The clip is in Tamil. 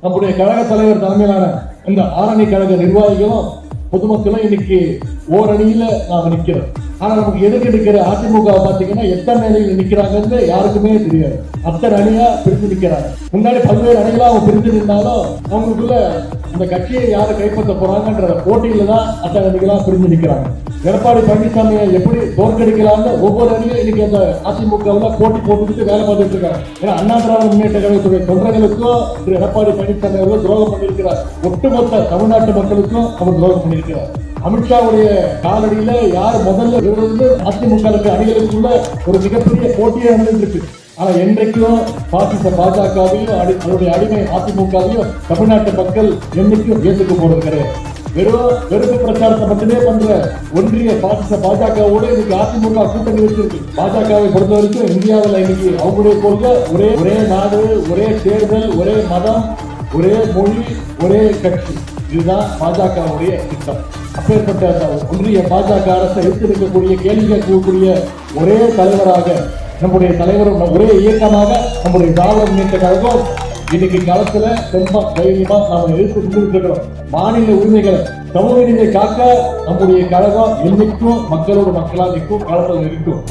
நம்முடைய கழக தலைவர் தலைமையிலான இந்த ஆரணி கழக நிர்வாகிகளும் பொதுமக்களும் இன்னைக்கு ஓரணியில நாம நிக்கிறோம். ஆனா நமக்கு எதுக்கு நிக்கிற அதிமுக பாத்தீங்கன்னா எத்தனை அணியில் நிக்கிறாங்கன்னு யாருக்குமே தெரியாது. அத்தனை அணியா பிரிஞ்சு நிக்கிறாங்க. முன்னாடி பல்வேறு அணிகளா அவங்க பிரிஞ்சு நின்னாலும் அவங்களுக்குள்ள அந்த கட்சியை யாரு கைப்பற்ற போறாங்கன்ற போட்டியில தான் அத்தனை அணிகளா பிரிஞ்சு நிக்கிறாங்க. எடப்பாடி பழனிசாமியை எப்படி தோற்கடிக்கலாம்னு ஒவ்வொரு அணியும் இன்னைக்கு அந்த அதிமுகவில் போட்டி போட்டுக்கிட்டு வேலை பார்த்துட்டு இருக்காங்க. ஏன்னா அண்ணா திராவிட முன்னேற்ற கழகத்துடைய தொண்டர்களுக்கும் திரு எடப்பாடி பழனிசாமி அவர்கள் துரோகம் பண்ணியிருக்கிறார். ஒட்டுமொத்த தமிழ்நாட்டு மக்களுக்கும் அவர் துரோகம் பண்ணியிருக்கிறார். அமித்ஷாவுடைய காலடியில யார் முதல்ல விழுந்து அதிமுக அணிகளுக்குள்ள ஒரு மிகப்பெரிய போட்டியே நடந்துட்டு இருக்கு. ஆனா என்றைக்கும் பாசிச பாஜகவையும் அதனுடைய அடிமை அதிமுகவையும் தமிழ்நாட்டு மக்கள் என்னைக்கும் ஏற்றுக்க போறது கிடையாது. வெறும் வெறுப்பு பிரச்சாரத்தை மட்டுமே பண்ற ஒன்றிய பாசிச பாஜகவோட இன்னைக்கு அதிமுக கூட்டணி வச்சிருக்கு. பாஜகவை பொறுத்த வரைக்கும் இந்தியாவில் இன்னைக்கு அவங்களுடைய கொள்கை ஒரே நாடு, ஒரே தேர்தல், ஒரே மதம், ஒரே மொழி, ஒரே கட்சி. இதுதான் பாஜகவுடைய திட்டம். அப்பேற்பட்ட ஒன்றிய பாஜக அரசை எடுத்திருக்கக்கூடிய கேள்வி கேட்கக்கூடிய ஒரே தலைவராக நம்முடைய தலைவரும் ஒரே இயக்கமாக நம்முடைய திராவிட முன்னேற்ற கழகம் இன்னைக்கு காலத்துல ரொம்ப தைரியமா நாம எடுத்து இருக்கிறோம். மாநில உரிமைகளை சமூக நீதியை காக்க நம்முடைய கழகம் என்னைக்கும் மக்களோட மக்களா நிற்கும், காலத்தில் இருக்கும்.